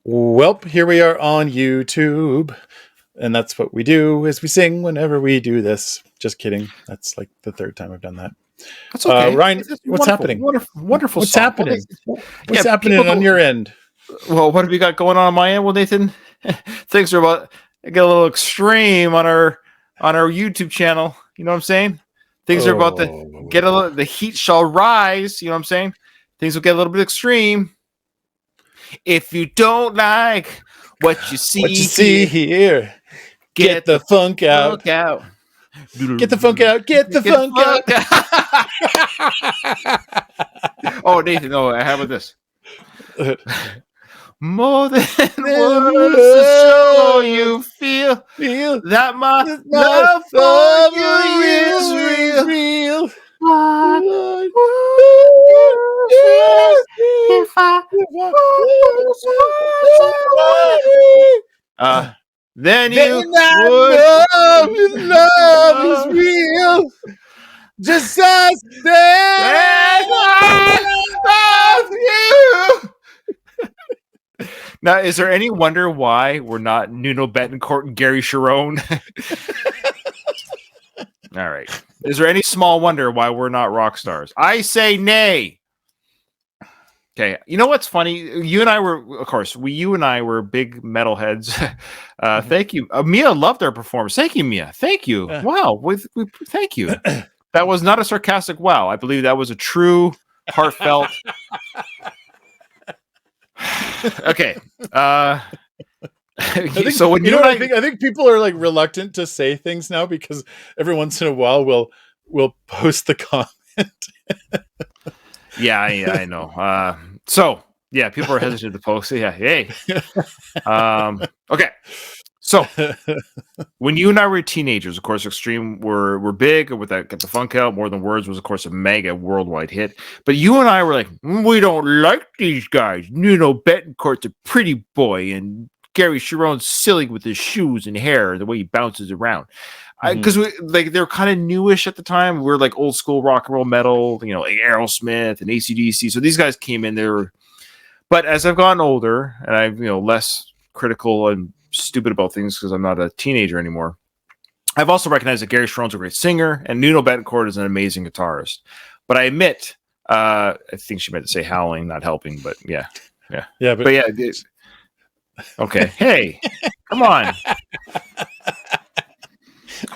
Welp, here we are on YouTube. And that's what we do is we sing whenever we do this. Just kidding. That's like the third time I've done that. That's okay. Ryan, It's what's happening? Wonderful What's song. happening? Well, What's happening on your end? Well, what have we got going on my end? Well, Nathan, things are about to get a little extreme on our YouTube channel. You know what I'm saying? Things are about to get a little. The heat shall rise. You know what I'm saying? Things will get a little bit extreme. If you don't like what you see, here, get the funk out. Get the funk out. Get the funk out. Oh, Nathan, no, how about this? More than words to show you feel that my love for you is real. What if I then you would love is real. Just as I love you. Now, is there any wonder why we're not Nuno Betancourt and Gary Sharon? All right. Is there any small wonder why we're not rock stars? I say nay. Okay. You know what's funny? You and I were, of course, you and I were big metalheads. Thank you. Mia loved our performance. Thank you, Mia. Thank you. Wow. Thank you. That was not a sarcastic wow. I believe that was a true, heartfelt. Okay. So when I think people are like reluctant to say things now because every once in a while we'll post the comment. Yeah, I know. So yeah, people are hesitant to post. Yeah, hey. Okay. So when you and I were teenagers, of course, Extreme were big with that Get the Funk Out. More Than Words was, of course, a mega worldwide hit. But you and I were like, we don't like these guys. Nuno Betancourt's a pretty boy, and Gary Sharon's silly with his shoes and hair, the way he bounces around. Because they're kind of newish at the time. We were like old school rock and roll metal, like Aerosmith and AC/DC. So these guys came in there. But as I've gotten older and I've less critical and stupid about things because I'm not a teenager anymore, I've also recognized that Gary Sharon's a great singer and Nuno Betancourt is an amazing guitarist. But I admit, I think she meant to say howling, not helping, but yeah. But yeah. Okay. Hey, come on.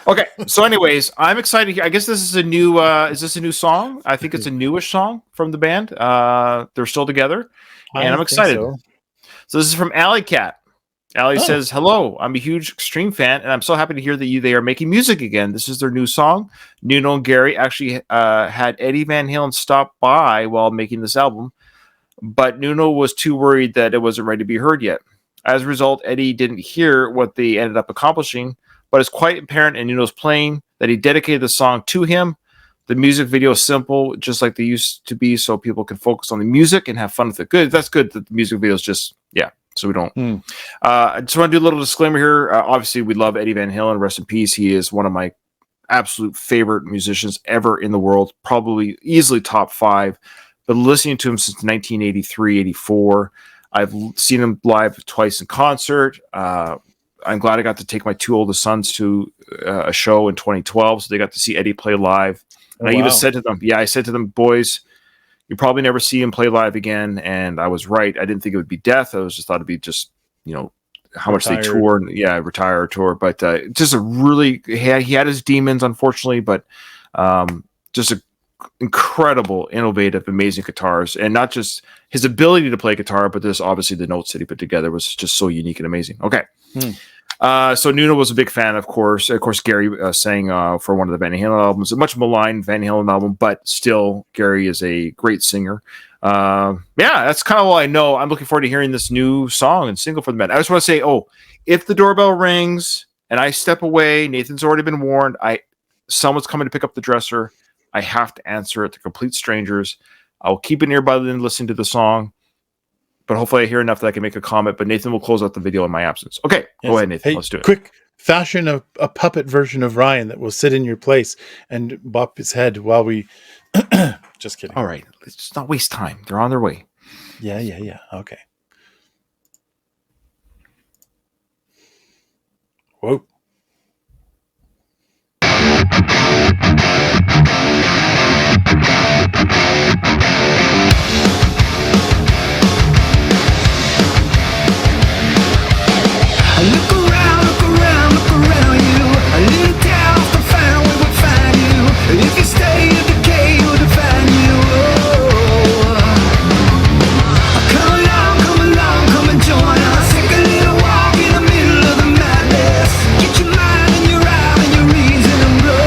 Okay. So anyways, I'm excited. I guess this is a new, is this a new song? I think it's a newish song from the band. They're still together and I'm excited. So this is from Alley Cat. Allie says, hello, I'm a huge Extreme fan, and I'm so happy to hear that they are making music again. This is their new song. Nuno and Gary actually had Eddie Van Halen stop by while making this album, but Nuno was too worried that it wasn't ready to be heard yet. As a result, Eddie didn't hear what they ended up accomplishing, but it's quite apparent in Nuno's playing that he dedicated the song to him. The music video is simple, just like they used to be, so people can focus on the music and have fun with it. Good. That's good that the music video is just, so we don't. I just want to do a little disclaimer here. Obviously, we love Eddie Van Halen. Rest in peace. He is one of my absolute favorite musicians ever in the world. Probably easily top 5. But listening to him since 1983, 84. I've seen him live twice in concert. I'm glad I got to take my 2 oldest sons to a show in 2012. So they got to see Eddie play live. And I even said to them, boys, you probably never see him play live again. And I was right. I didn't think it would be death. I just thought it'd be just, how much they tour and retire or tour. But just a really, he had his demons, unfortunately, but just a incredible, innovative, amazing guitars. And not just his ability to play guitar, but this obviously the notes that he put together was just so unique and amazing. Okay. So Nuno was a big fan, of course. Of course, Gary sang for one of the Van Halen albums, a much maligned Van Halen album, but still, Gary is a great singer. That's kind of all I know. I'm looking forward to hearing this new song and single for the band. I just want to say, if the doorbell rings and I step away, Nathan's already been warned. Someone's coming to pick up the dresser. I have to answer it to complete strangers. I'll keep an earbud and listen to the song. But hopefully I hear enough that I can make a comment. But Nathan will close out the video in my absence. Okay, go ahead, Nathan. Let's do it. Quick, fashion a puppet version of Ryan that will sit in your place and bop his head while we... Just kidding. All right. Let's just not waste time. They're on their way. Yeah. Okay. Whoa. Look around you. Look down to find we will find you. If you stay or decay, we'll define you. Come along, come and join us. Take a little walk in the middle of the madness. Get your mind and your eye and your reason and blow.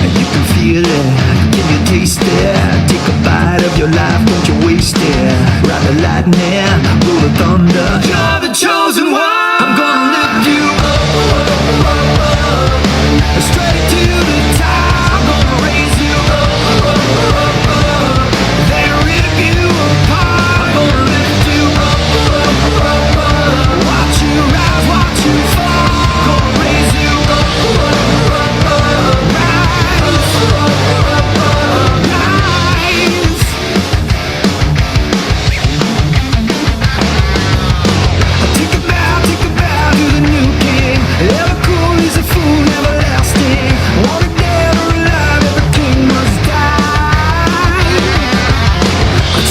You can feel it, can you taste it? Take a bite of your life, don't you waste it. Ride the lightning, roll the thunder. You're the chosen one. I'm gonna lift you up, straight to the top. I'm gonna raise you up, then rip you apart. I'm gonna lift you up, watch you rise, watch you fall. Gonna raise you up, rise, rise. Take a bow to the new king. Ever cool is a fool, never lasting. Wanted dead or alive, every king must die.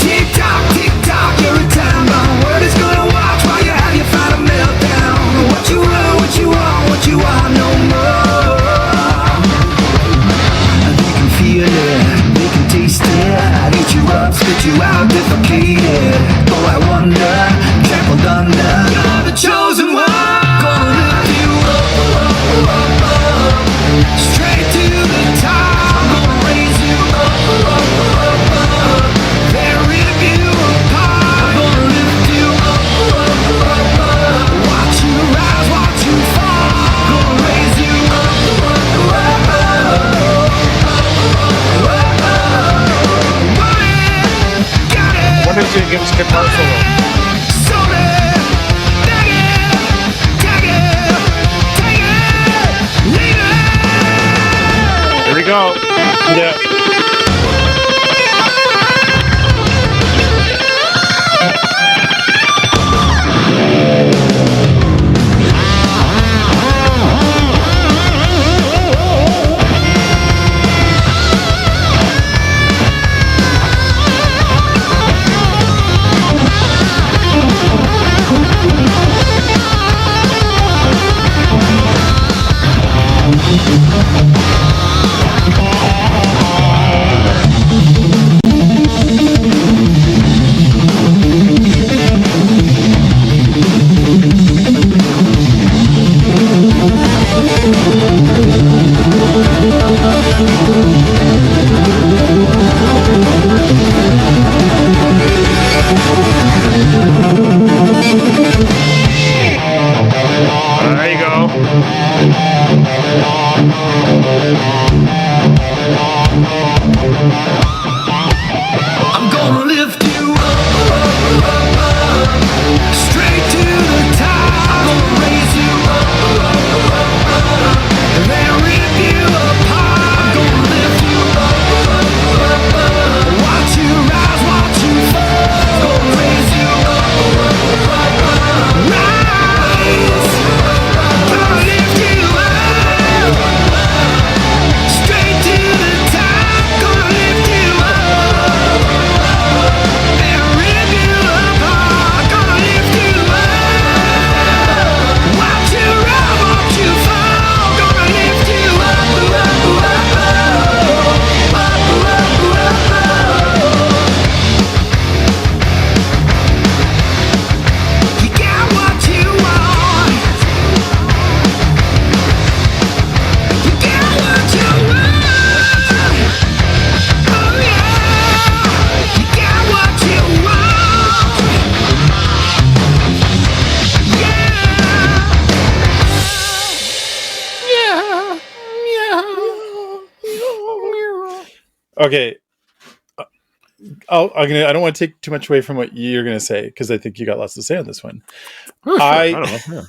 Tick tock, every time bomb. Word is gonna watch while you have your final meltdown. What you were, what you are no more. They can feel it, they can taste it. Eat you up, spit you out, defecated. Oh, I wonder, trampled under. You're the chosen one. Gonna lift you up, straight to the top. Gonna raise you up, then rip you apart. Gonna lift you up, watch you rise, watch you fall. Gonna raise you got it. What if you give us a guitar solo? Here we go. Yeah. There you go. I'm gonna lift you up, straight to the top. I'm gonna raise you up, then rip you apart. I'm gonna lift you up, watch you rise, watch you fall. Gonna raise you up, rise. Gonna lift you up, straight to the top. Gonna lift you up, then rip you apart. Gonna lift you up, watch you rise, watch you fall. Gonna lift you You got what you want. You got what you want. Oh yeah. You got what you want. Okay. I don't want to take too much away from what you're going to say because I think you got lots to say on this one. Oh, sure. I don't know.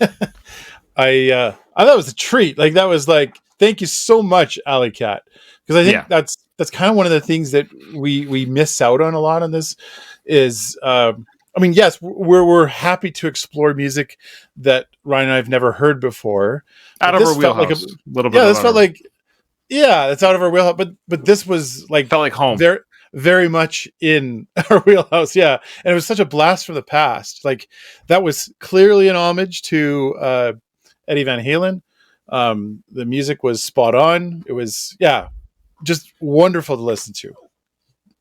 Yeah. I thought it was a treat. Like that was like, thank you so much, Alley Cat, because I think that's kind of one of the things that we miss out on a lot on this is I mean, yes, we're happy to explore music that Ryan and I've never heard before. Out of our wheelhouse. A little bit. Yeah, this felt like, yeah, it's out of our wheelhouse. But this was like felt like home. Very, very much in our wheelhouse. Yeah, and it was such a blast from the past. Like that was clearly an homage to Eddie Van Halen. The music was spot on. It was, yeah, just wonderful to listen to.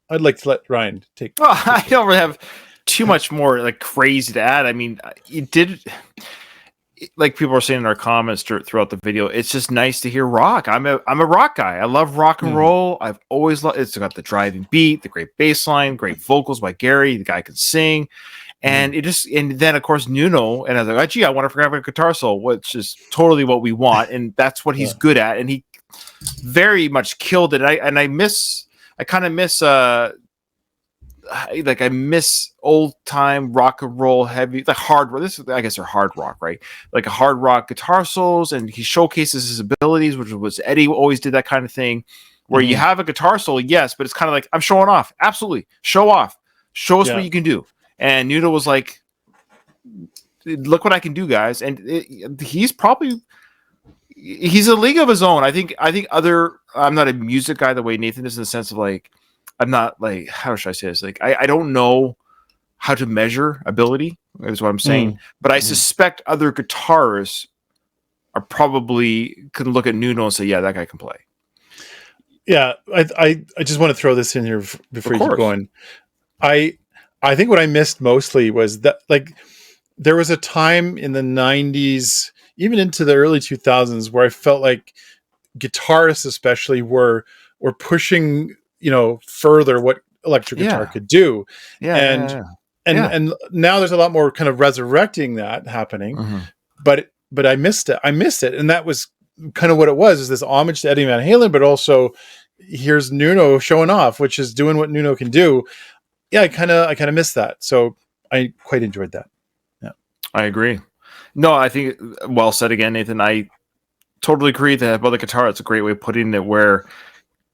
I'd like to let Ryan take. Well, I don't really have too much more like crazy to add. I mean, it did, like people are saying in our comments throughout the video. It's just nice to hear rock. I'm a rock guy. I love rock and roll. I've always loved. It's got the driving beat, the great bass line, great vocals by Gary. The guy can sing, and and then of course Nuno. And I was like, oh, gee, I want to grab a guitar solo, which is totally what we want, and that's what he's good at, and he very much killed it. I kind of miss I miss old time rock and roll heavy, like hard rock. This, I guess, they're hard rock, right? Like a hard rock guitar solos, and he showcases his abilities, which was Eddie always did that kind of thing, where you have a guitar solo, yes, but it's kind of like, I'm showing off. Absolutely, show off, show us what you can do. And Nuno was like, look what I can do, guys. And he's a league of his own. I think I'm not a music guy the way Nathan is, in the sense of like, I'm not like, how should I say this? Like, I don't know how to measure ability, is what I'm saying. But I suspect other guitarists are probably can look at Nuno and say, yeah, that guy can play. Yeah, I just want to throw this in here before you keep going. I think what I missed mostly was that, like, there was a time in the 90s, even into the early 2000s, where I felt like guitarists especially were pushing, further what electric guitar could do. And now there's a lot more kind of resurrecting that happening. But I missed it. And that was kind of what it was, is this homage to Eddie Van Halen, but also here's Nuno showing off, which is doing what Nuno can do. Yeah, I kind of missed that. So I quite enjoyed that. Yeah. I agree. No, I think well said again, Nathan. I totally agree that about the guitar. It's a great way of putting it, where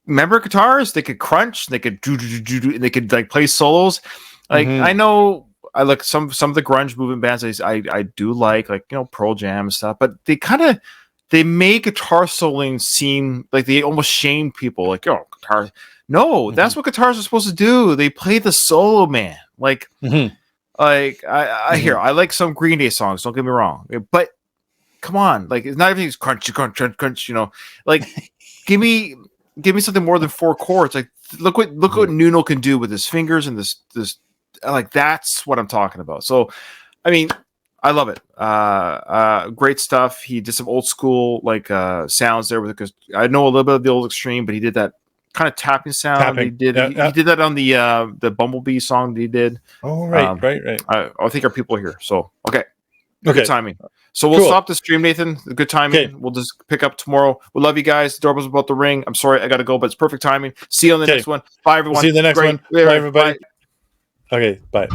remember guitars, they could crunch, they could do, they could like play solos. Like I know I like some of the grunge movement bands I do like Pearl Jam and stuff, but they make guitar soloing seem like they almost shame people, like, oh, guitar. No, that's what guitars are supposed to do. They play the solo, man. Like like I hear, I like some Green Day songs, don't get me wrong, but come on, like, it's not everything's crunch, like give me something more than 4 chords. Like, look what Nuno can do with his fingers and this like, that's what I'm talking about. So I mean, I love it. Great stuff. He did some old school sounds there with it, because I know a little bit of the old Extreme, but he did that kind of tapping sound. He did that on the Bumblebee song that he did. Oh, right. I think our people are here. So okay. Good timing. So we'll stop the stream, Nathan. Good timing. Okay. We'll just pick up tomorrow. We love you guys. The doorbell's about to ring. I'm sorry I got to go, but it's perfect timing. See you on the next one. Bye, everyone. See you in the next one. Bye, everybody. Bye. Okay, bye.